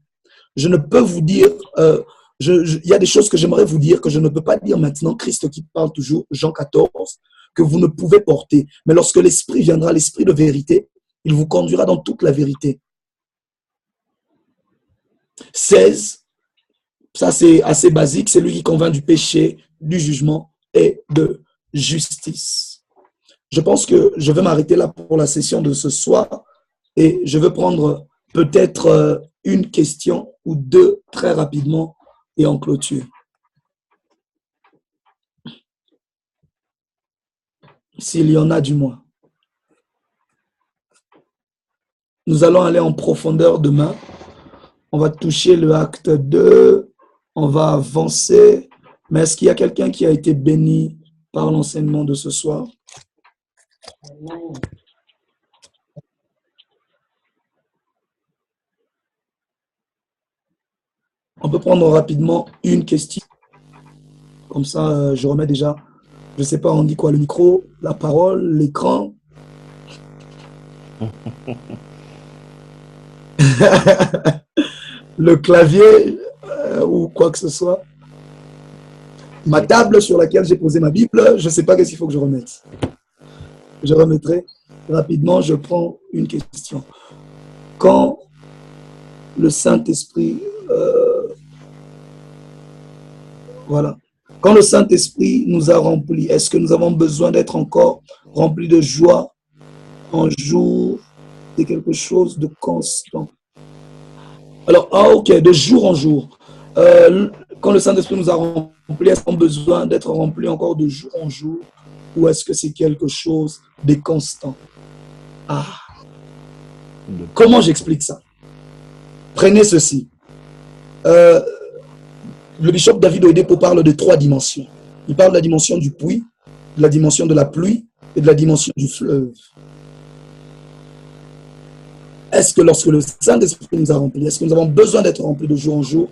Je ne peux vous dire, il y a des choses que j'aimerais vous dire que je ne peux pas dire maintenant. Christ qui parle toujours, Jean 14, que vous ne pouvez porter. Mais lorsque l'Esprit viendra, l'Esprit de vérité, il vous conduira dans toute la vérité. 16, ça c'est assez basique, c'est lui qui convainc du péché, du jugement et de justice. Je pense que je vais m'arrêter là pour la session de ce soir et je vais prendre peut-être une question ou deux très rapidement et en clôture. S'il y en a du moins. Nous allons aller en profondeur demain. On va toucher le acte 2, on va avancer. Mais est-ce qu'il y a quelqu'un qui a été béni par l'enseignement de ce soir? On peut prendre rapidement une question. Comme ça, je remets déjà, je ne sais pas, on dit quoi, le micro, la parole, l'écran. Le clavier ou quoi que ce soit. Ma table sur laquelle j'ai posé ma Bible, je ne sais pas qu'est-ce qu'il faut que je remette. Je remettrai rapidement, je prends une question. Quand le Saint-Esprit, voilà, quand le Saint-Esprit nous a remplis, est-ce que nous avons besoin d'être encore remplis de joie en jour? C'est quelque chose de constant. Alors, ok, de jour en jour. Quand le Saint-Esprit nous a remplis, est-ce qu'on a besoin d'être remplis encore de jour en jour? Ou est-ce que c'est quelque chose de constant? Comment j'explique ça? Prenez ceci. Le bishop David Oyedepo parle de 3 dimensions. Il parle de la dimension du puits, de la dimension de la pluie et de la dimension du fleuve. Est-ce que lorsque le Saint-Esprit nous a remplis, est-ce que nous avons besoin d'être remplis de jour en jour?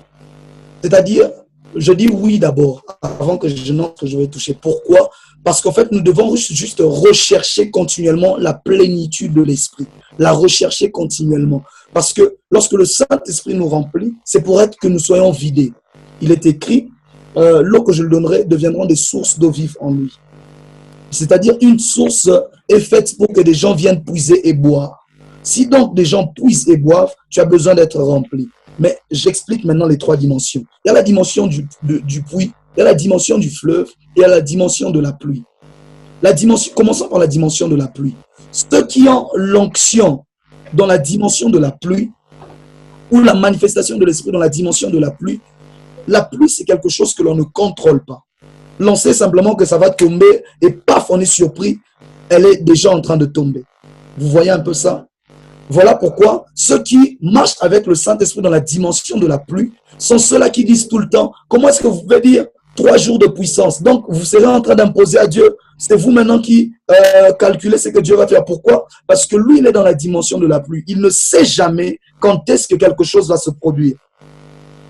C'est-à-dire, je dis oui d'abord, avant que je n'entre, je vais toucher. Pourquoi? Parce qu'en fait, nous devons juste rechercher continuellement la plénitude de l'Esprit. La rechercher continuellement. Parce que lorsque le Saint-Esprit nous remplit, c'est pour être que nous soyons vidés. Il est écrit, l'eau que je lui donnerai deviendront des sources d'eau vive en lui. C'est-à-dire une source est faite pour que des gens viennent puiser et boire. Si donc des gens puisent et boivent, tu as besoin d'être rempli. Mais j'explique maintenant les trois dimensions. Il y a la dimension du puits, il y a la dimension du fleuve et il y a la dimension de la pluie. Commençons par la dimension de la pluie. Ceux qui ont l'onction dans la dimension de la pluie ou la manifestation de l'esprit dans la dimension de la pluie c'est quelque chose que l'on ne contrôle pas. L'on sait simplement que ça va tomber et paf, on est surpris, elle est déjà en train de tomber. Vous voyez un peu ça? Voilà pourquoi ceux qui marchent avec le Saint-Esprit dans la dimension de la pluie sont ceux-là qui disent tout le temps, comment est-ce que vous pouvez dire 3 jours de puissance? Donc, vous serez en train d'imposer à Dieu. C'est vous maintenant qui calculez ce que Dieu va faire. Pourquoi? Parce que lui, il est dans la dimension de la pluie. Il ne sait jamais quand est-ce que quelque chose va se produire.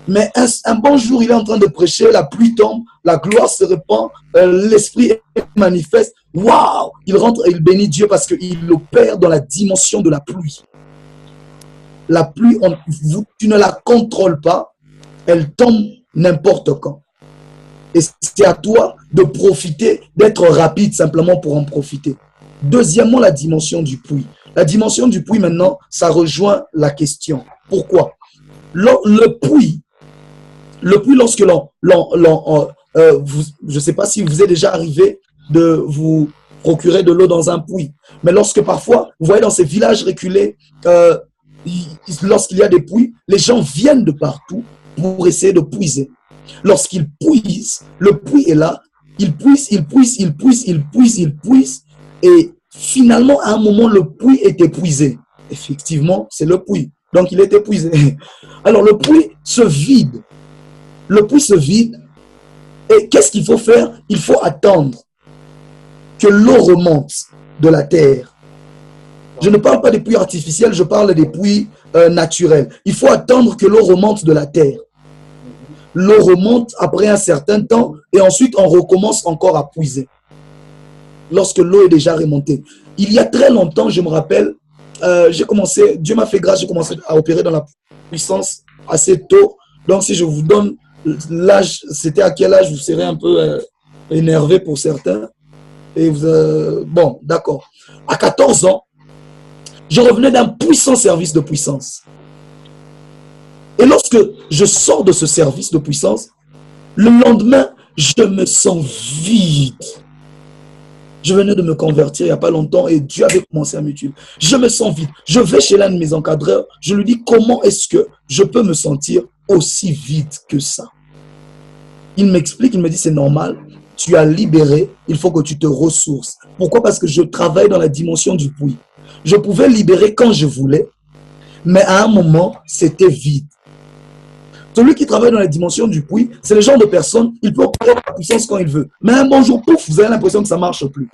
Mais un bon jour, il est en train de prêcher, la pluie tombe, la gloire se répand, l'esprit est manifeste. Waouh! Il rentre et il bénit Dieu parce qu'il opère dans la dimension de la pluie. La pluie, tu ne la contrôles pas, elle tombe n'importe quand. Et c'est à toi de profiter, d'être rapide simplement pour en profiter. Deuxièmement, la dimension du puits. La dimension du puits, maintenant, ça rejoint la question. Pourquoi? Le puits, lorsque je ne sais pas si vous êtes déjà arrivé de vous procurer de l'eau dans un puits, mais lorsque parfois, vous voyez dans ces villages reculés, lorsqu'il y a des puits, les gens viennent de partout pour essayer de puiser. Lorsqu'ils puisent, le puits est là, ils puisent, et finalement, à un moment, le puits est épuisé. Effectivement, c'est le puits. Donc, il est épuisé. Alors, le puits se vide. Le puits se vide. Et qu'est-ce qu'il faut faire? Il faut attendre que l'eau remonte de la terre. Je ne parle pas des puits artificiels, je parle des puits naturels. Il faut attendre que l'eau remonte de la terre. L'eau remonte après un certain temps et ensuite on recommence encore à puiser. Lorsque l'eau est déjà remontée. Il y a très longtemps, je me rappelle, Dieu m'a fait grâce, j'ai commencé à opérer dans la puissance assez tôt. Donc si je vous donne l'âge, c'était à quel âge, vous serez un peu énervé pour certains. Et bon, d'accord. À 14 ans, je revenais d'un puissant service de puissance. Et lorsque je sors de ce service de puissance, le lendemain, je me sens vide. Je venais de me convertir il n'y a pas longtemps et Dieu avait commencé à m'utiliser. Je me sens vide. Je vais chez l'un de mes encadreurs. Je lui dis, comment est-ce que je peux me sentir aussi vide que ça? Il m'explique, il me dit, c'est normal. Tu as libéré, il faut que tu te ressources. Pourquoi? Parce que je travaille dans la dimension du puits. Je pouvais libérer quand je voulais, mais à un moment, c'était vide. Celui qui travaille dans la dimension du puits, c'est le genre de personne, il peut opérer la puissance quand il veut. Mais un bon jour, pouf, vous avez l'impression que ça ne marche plus.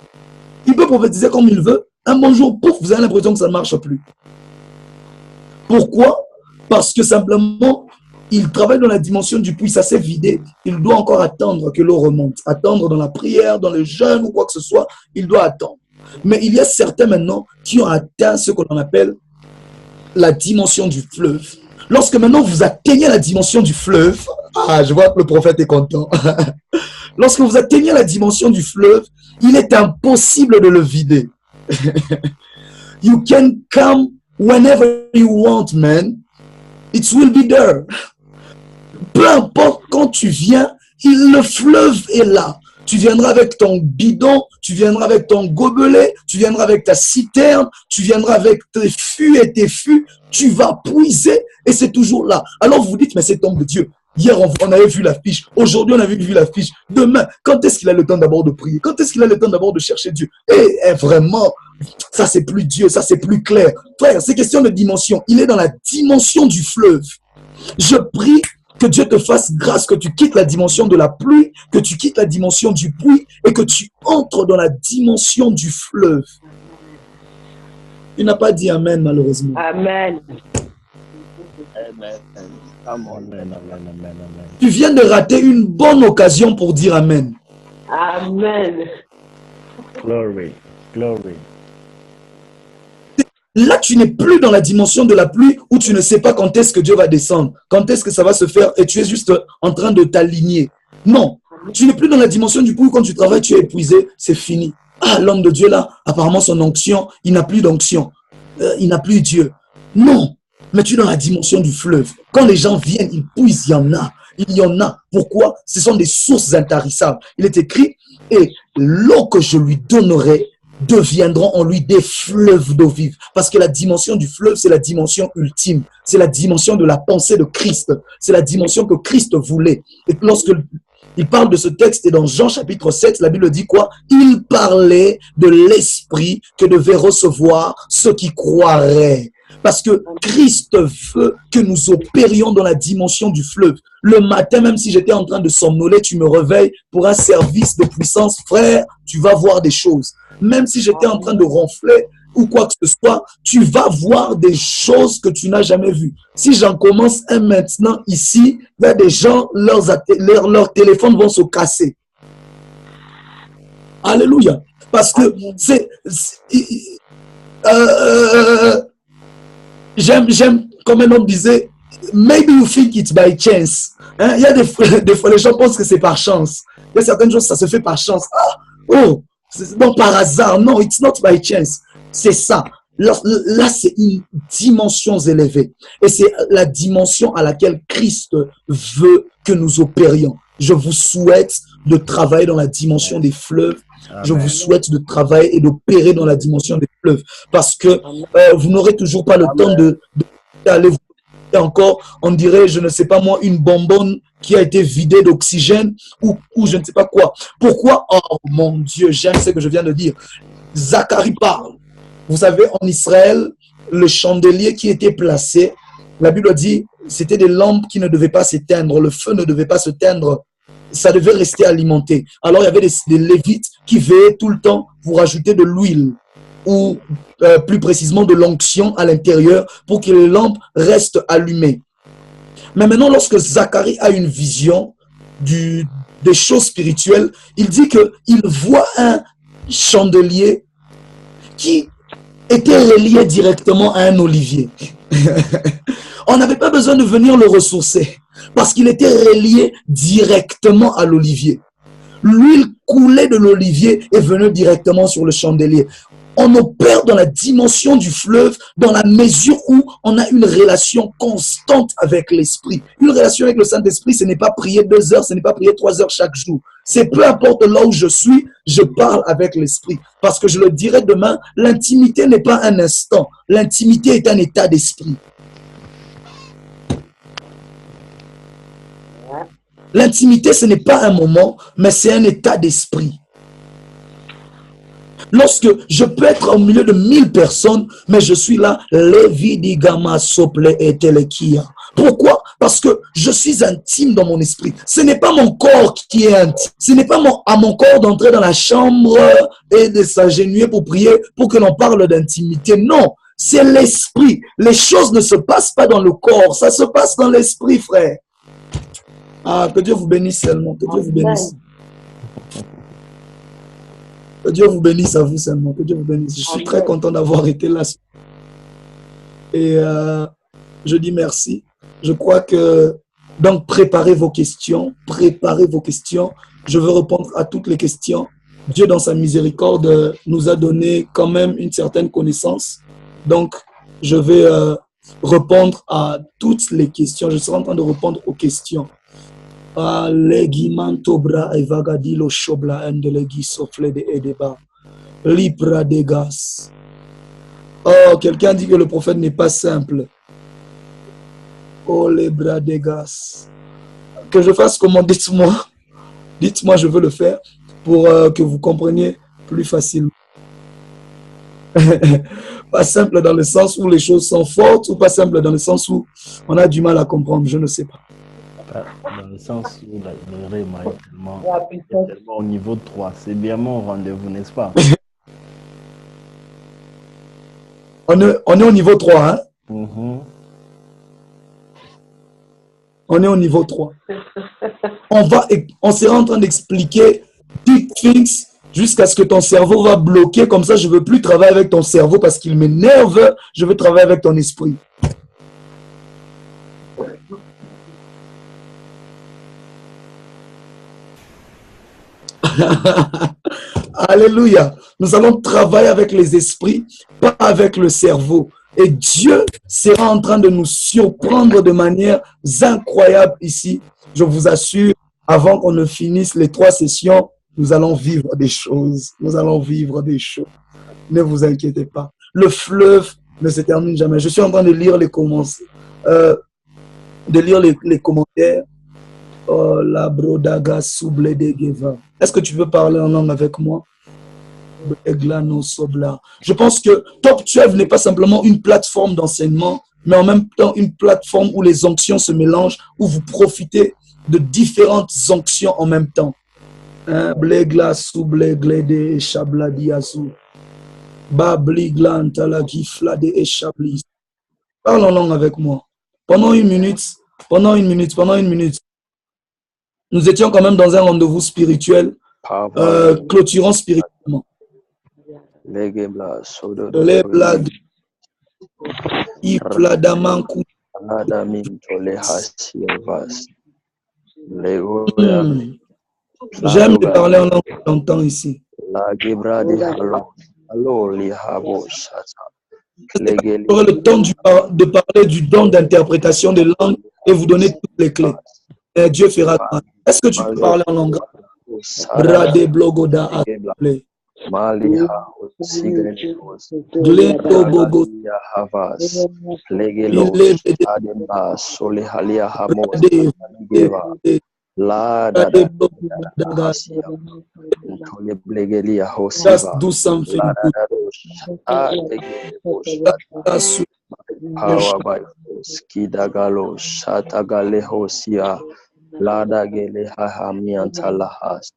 Il peut prophétiser comme il veut. Un bon jour, pouf, vous avez l'impression que ça ne marche plus. Pourquoi? Parce que simplement, il travaille dans la dimension du puits, ça s'est vidé. Il doit encore attendre que l'eau remonte. Attendre dans la prière, dans le jeûne ou quoi que ce soit, il doit attendre. Mais il y a certains maintenant qui ont atteint ce qu'on appelle la dimension du fleuve. Lorsque maintenant vous atteignez la dimension du fleuve, je vois que le prophète est content. Lorsque vous atteignez la dimension du fleuve, il est impossible de le vider. You can come whenever you want, man. It will be there. Peu importe quand tu viens, le fleuve est là. Tu viendras avec ton bidon, tu viendras avec ton gobelet, tu viendras avec ta citerne, tu viendras avec tes fûts et tes fûts, tu vas puiser et c'est toujours là. Alors vous vous dites, mais c'est homme de Dieu. Hier, on avait vu l'affiche. Aujourd'hui, on avait vu l'affiche. Demain, quand est-ce qu'il a le temps d'abord de prier? Quand est-ce qu'il a le temps d'abord de chercher Dieu? Et vraiment, ça c'est plus Dieu, ça c'est plus clair. Frère, c'est question de dimension. Il est dans la dimension du fleuve. Je prie que Dieu te fasse grâce, que tu quittes la dimension de la pluie, que tu quittes la dimension du puits et que tu entres dans la dimension du fleuve. Il n'a pas dit Amen, malheureusement. Amen. Amen. Amen. Amen. Tu viens de rater une bonne occasion pour dire Amen. Amen. Glory. Glory. Là, tu n'es plus dans la dimension de la pluie où tu ne sais pas quand est-ce que Dieu va descendre, quand est-ce que ça va se faire et tu es juste en train de t'aligner. Non, tu n'es plus dans la dimension du puits où quand tu travailles, tu es épuisé, c'est fini. ah, l'homme de Dieu là, apparemment son onction, il n'a plus d'onction. Il n'a plus Dieu. Non, mais tu es dans la dimension du fleuve. Quand les gens viennent, ils puisent, il y en a. Il y en a. Pourquoi? Ce sont des sources intarissables. Il est écrit, et l'eau que je lui donnerai deviendront en lui des fleuves d'eau vive. Parce que la dimension du fleuve, c'est la dimension ultime. C'est la dimension de la pensée de Christ. C'est la dimension que Christ voulait. Et lorsque il parle de ce texte, et dans Jean chapitre 7, la Bible dit quoi? Il parlait de l'esprit que devaient recevoir ceux qui croiraient. Parce que Christ veut que nous opérions dans la dimension du fleuve. Le matin, même si j'étais en train de somnoler, tu me réveilles pour un service de puissance. Frère, tu vas voir des choses. Même si j'étais en train de ronfler ou quoi que ce soit, tu vas voir des choses que tu n'as jamais vues. Si j'en commence un maintenant ici, il y a des gens, leurs téléphones vont se casser. Alléluia. Parce que j'aime, comme un homme disait, maybe you think it's by chance. Hein? Il y a des fois, les gens pensent que c'est par chance. Il y a certaines choses, ça se fait par chance. Ah, oh, non, par hasard. Non, it's not by chance. C'est ça. Là, c'est une dimension élevée. Et c'est la dimension à laquelle Christ veut que nous opérions. Je vous souhaite de travailler dans la dimension des fleuves. Amen. Je vous souhaite de travailler et d'opérer dans la dimension des fleuves. Parce que vous n'aurez toujours pas le temps d'aller vous encore, on dirait, je ne sais pas moi, une bonbonne qui a été vidée d'oxygène ou je ne sais pas quoi. Pourquoi? Oh mon Dieu, j'aime ce que je viens de dire. Zacharie parle. Vous savez, en Israël, le chandelier qui était placé, la Bible dit, c'était des lampes qui ne devaient pas s'éteindre, le feu ne devait pas s'éteindre, ça devait rester alimenté. Alors, il y avait des lévites qui veillaient tout le temps pour ajouter de l'huile ou plus précisément de l'onction à l'intérieur pour que les lampes restent allumées. Mais maintenant, lorsque Zacharie a une vision des choses spirituelles, il dit qu'il voit un chandelier qui était relié directement à un olivier. On n'avait pas besoin de venir le ressourcer parce qu'il était relié directement à l'olivier. L'huile coulait de l'olivier et venait directement sur le chandelier. On opère dans la dimension du fleuve dans la mesure où on a une relation constante avec l'Esprit. Une relation avec le Saint-Esprit, ce n'est pas prier 2 heures, ce n'est pas prier 3 heures chaque jour. C'est peu importe là où je suis, je parle avec l'Esprit. Parce que je le dirai demain, l'intimité n'est pas un instant. L'intimité est un état d'esprit. L'intimité, ce n'est pas un moment, mais c'est un état d'esprit. Lorsque je peux être au milieu de 1000 personnes, mais je suis là, pourquoi? Parce que je suis intime dans mon esprit. Ce n'est pas mon corps qui est intime. Ce n'est pas à mon corps d'entrer dans la chambre et de s'agenouiller pour prier, pour que l'on parle d'intimité. Non, c'est l'esprit. Les choses ne se passent pas dans le corps, ça se passe dans l'esprit, frère. Ah, que Dieu vous bénisse seulement, que Dieu vous bénisse. Que Dieu vous bénisse à vous seulement, que Dieu vous bénisse. Je suis très content d'avoir été là. Et je dis merci. Je crois que, donc, préparez vos questions. Préparez vos questions. Je veux répondre à toutes les questions. Dieu, dans sa miséricorde, nous a donné quand même une certaine connaissance. Donc, je vais répondre à toutes les questions. Je serai en train de répondre aux questions. Oh, quelqu'un dit que le prophète n'est pas simple. Oh, les bras des gars. Que je fasse comment? Dites-moi. Dites-moi, je veux le faire pour que vous compreniez plus facilement. Pas simple dans le sens où les choses sont fortes ou pas simple dans le sens où on a du mal à comprendre, je ne sais pas. Dans le sens où le rime est tellement au niveau 3. C'est bien mon rendez-vous, n'est-ce pas? On est au niveau 3, hein? On est au niveau 3. On sera en train d'expliquer deep things jusqu'à ce que ton cerveau va bloquer. Comme ça, je ne veux plus travailler avec ton cerveau parce qu'il m'énerve. Je veux travailler avec ton esprit. Alléluia. Nous allons travailler avec les esprits, pas avec le cerveau. Et Dieu sera en train de nous surprendre de manière incroyable ici. Je vous assure, avant qu'on ne finisse les 3 sessions, nous allons vivre des choses. Nous allons vivre des choses. Ne vous inquiétez pas. Le fleuve ne se termine jamais. Je suis en train de lire les commentaires. Oh, la brodaga souble de Geva. Est-ce que tu veux parler en langue avec moi? Je pense que Top 12 n'est pas simplement une plateforme d'enseignement, mais en même temps une plateforme où les onctions se mélangent, où vous profitez de différentes onctions en même temps. Blegla souble glede et chabladi azou. Babliglan talagi flade et chablis. Parle en langue avec moi. Pendant une minute. Nous étions quand même dans un rendez-vous spirituel, clôturant spirituellement. Les blagues. J'aime de parler en langue que j'entends ici. J'aurai le temps de parler du don d'interprétation des langues et vous donner toutes les clés. Et Dieu fera ça. Est-ce que tu peux parler en langue? Brade blogoda aple. Maliha Gleto bogo just do something power by skidagalo shatagale hosia lada gele hahamiantalahas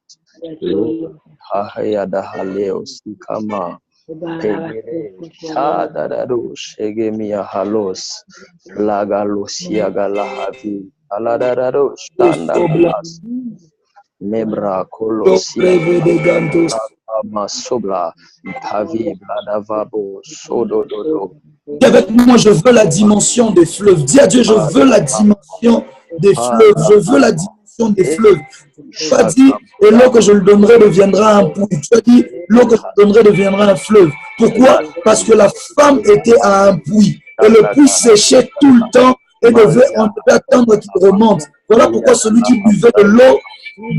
hahayada haleo sikama pegere shadadado shegemia halos lagalosia galahavi aladadado standardas Nebra kolosia masobla pavi bladavabo sodododo. Avec moi, je veux la dimension des fleuves. Dis à Dieu, je veux la dimension des fleuves. Je veux la dimension des fleuves. Tu as dit, et l'eau que je lui donnerai deviendra un puits. Tu as dit, l'eau que je lui donnerai deviendra un fleuve. Pourquoi? Parce que la femme était à un puits. Et le puits séchait tout le temps et on devait attendre qu'il remonte. Voilà pourquoi celui qui buvait de l'eau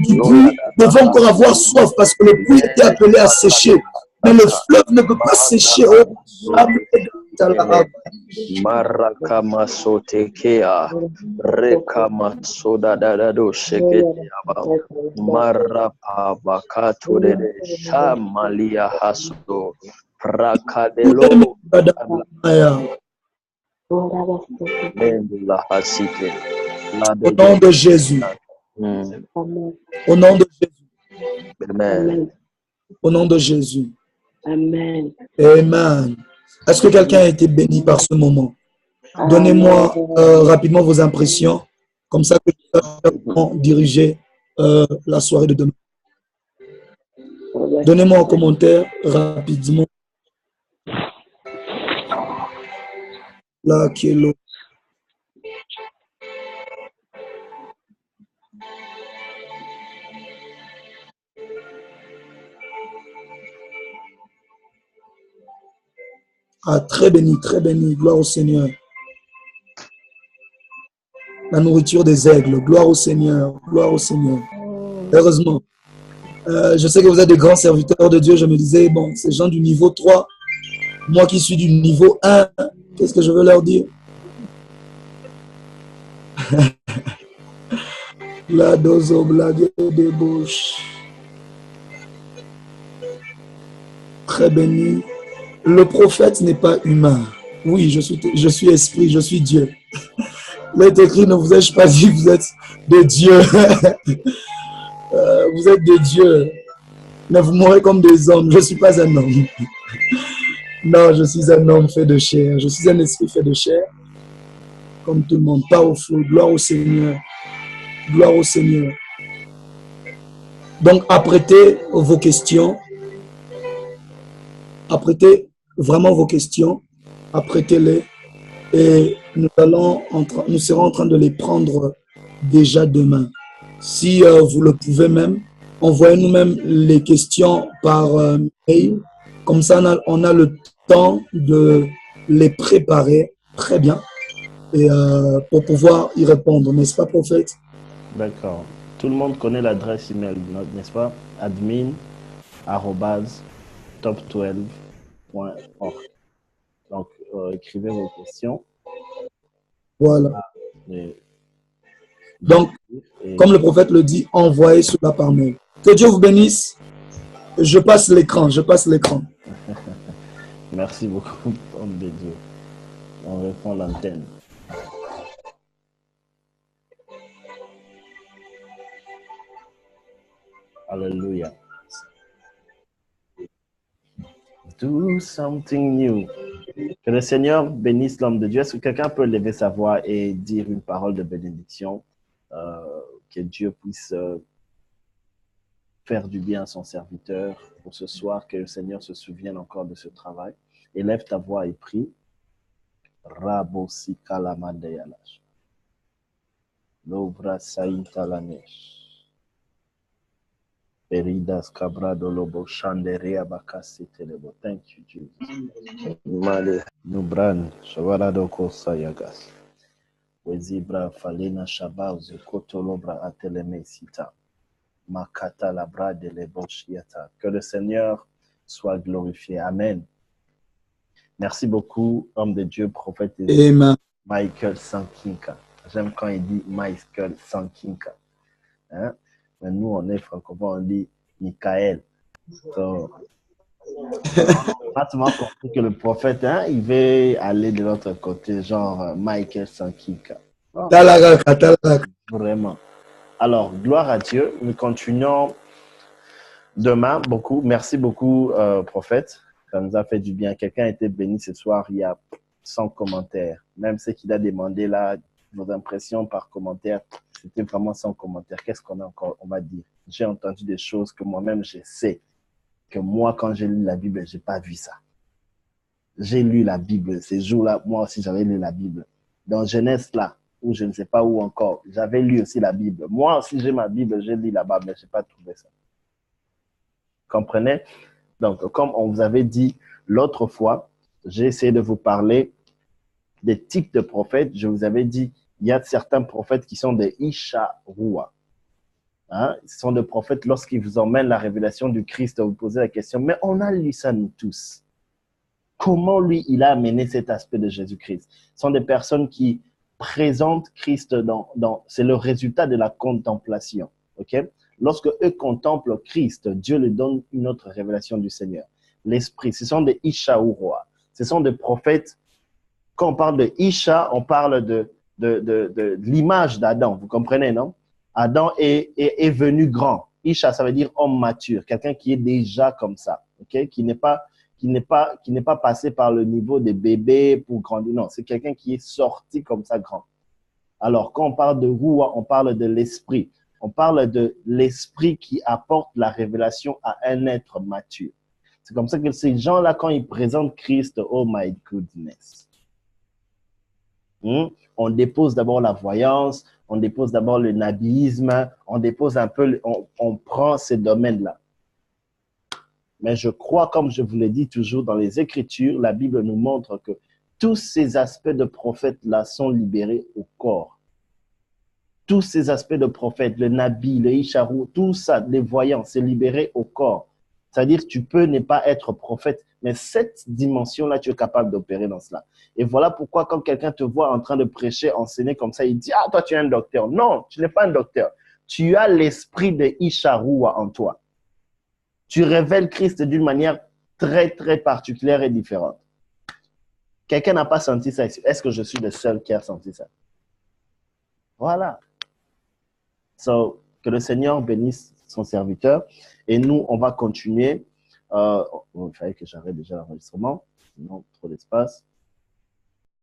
du puits devait encore avoir soif, parce que le puits était appelé à sécher. Mais le fleuve ne peut pas sécher. Marakama sotekea rekama soda dadado sheketiaba marapavakato de shamalia haso prakadelo la hasike. Au nom de Jésus. Au nom de Jésus. Amen. Au nom de Jésus. Amen. Amen. Est-ce que quelqu'un a été béni par ce moment? Donnez-moi rapidement vos impressions, comme ça que je peux diriger la soirée de demain. Donnez-moi en commentaire rapidement. Là, qui est l'eau. Ah, très béni, gloire au Seigneur. La nourriture des aigles, gloire au Seigneur, gloire au Seigneur. Heureusement, je sais que vous êtes des grands serviteurs de Dieu. Je me disais, bon, ces gens du niveau 3, moi qui suis du niveau 1, qu'est-ce que je veux leur dire? La dose au blague de bouche. Très béni. Le prophète n'est pas humain. Oui, je suis esprit, je suis Dieu. Il est écrit, ne vous ai-je pas dit, vous êtes de Dieu. Vous êtes de Dieu. Mais vous mourrez comme des hommes. Je ne suis pas un homme. Non, je suis un homme fait de chair. Je suis un esprit fait de chair. Comme tout le monde. Powerful. Gloire au Seigneur. Gloire au Seigneur. Donc, apprêtez vos questions. Apprêtez vraiment vos questions, apprêtez-les et nous serons en train de les prendre déjà demain. Si vous le pouvez même, envoyez-nous même les questions par mail. Comme ça, on a le temps de les préparer très bien et pour pouvoir y répondre, n'est-ce pas, prophète? D'accord. Tout le monde connaît l'adresse email, n'est-ce pas? admin@top12.org. Donc, écrivez vos questions. Voilà. Et, Donc, comme le prophète le dit, envoyez cela par mail. Que Dieu vous bénisse. Je passe l'écran, je passe l'écran. Merci beaucoup, homme de Dieu. On reprend l'antenne. Alléluia. Do something new. Que le Seigneur bénisse l'homme de Dieu. Est-ce que quelqu'un peut lever sa voix et dire une parole de bénédiction? Que Dieu puisse faire du bien à son serviteur pour ce soir, que le Seigneur se souvienne encore de ce travail. Élève ta voix et prie. Rabosi kalamandeyalash. Lovra saïta lanesh. Peridas cabrado lobo shanderia bakasi telebo. Thank you, Jesus. Male. Nubran shavarado kosa yagas. Wezibra falena shabauze kotolobra ateleme sita. Makata labra de leboshiata. Que le Seigneur soit glorifié. Amen. Merci beaucoup, homme de Dieu, prophète Amen. Michael Sankinka. J'aime quand il dit Michael Sankinka. Hein? Mais nous, on est francophone, on dit Michael. So, on a compris que le prophète, hein, il veut aller de l'autre côté, genre Michael Sankinka. Oh, vraiment. Alors, gloire à Dieu. Nous continuons demain beaucoup. Merci beaucoup, prophète. Ça nous a fait du bien. Quelqu'un a été béni ce soir. Il y a 100 commentaires. Même ce qu'il a demandé là, vos impressions par commentaire, c'était vraiment 100 commentaires. Qu'est-ce qu'on a encore, on va dire? J'ai entendu des choses que moi-même, je sais. Que moi, quand j'ai lu la Bible, je n'ai pas vu ça. J'ai lu la Bible. Ces jours-là, moi aussi, j'avais lu la Bible. Dans Genèse, là, où je ne sais pas où encore, j'avais lu aussi la Bible. Moi aussi, j'ai ma Bible, j'ai lu là-bas, mais je n'ai pas trouvé ça. Comprenez? Donc, comme on vous avait dit l'autre fois, j'ai essayé de vous parler des types de prophètes. Je vous avais dit, il y a certains prophètes qui sont des Isharoua. Hein? Ce sont des prophètes, lorsqu'ils vous emmènent la révélation du Christ, vous posez la question, mais on a lu ça nous tous. Comment lui, il a amené cet aspect de Jésus-Christ? Ce sont des personnes qui présentent Christ c'est le résultat de la contemplation. Ok? Lorsque eux contemplent Christ, Dieu leur donne une autre révélation du Seigneur. L'Esprit, ce sont des Ishaourois. Ce sont des prophètes. Quand on parle de Isha, on parle de l'image d'Adam. Vous comprenez, non? Adam est venu grand. Isha, ça veut dire homme mature. Quelqu'un qui est déjà comme ça. Ok? Qui n'est pas passé par le niveau des bébés pour grandir. Non, c'est quelqu'un qui est sorti comme ça grand. Alors, quand on parle de Roua, on parle de l'esprit. On parle de l'esprit qui apporte la révélation à un être mature. C'est comme ça que ces gens-là, quand ils présentent Christ, oh my goodness. On dépose d'abord la voyance, on dépose d'abord le nabisme, on dépose un peu, on prend ces domaines-là. Mais je crois, comme je vous l'ai dit toujours dans les Écritures, la Bible nous montre que tous ces aspects de prophètes-là sont libérés au corps. Tous ces aspects de prophètes, le Nabi, le Isharou, tout ça, les voyants, c'est libéré au corps. C'est-à-dire que tu peux ne pas être prophète, mais cette dimension-là, tu es capable d'opérer dans cela. Et voilà pourquoi quand quelqu'un te voit en train de prêcher, enseigner comme ça, il dit « Ah, toi, tu es un docteur. » Non, tu n'es pas un docteur. Tu as l'esprit de Isharoua en toi. Tu révèles Christ d'une manière très, très particulière et différente. Quelqu'un n'a pas senti ça ici. Est-ce que je suis le seul qui a senti ça? Voilà. So, que le Seigneur bénisse son serviteur. Et nous, on va continuer. Il fallait que j'arrête déjà l'enregistrement. Sinon, trop d'espace.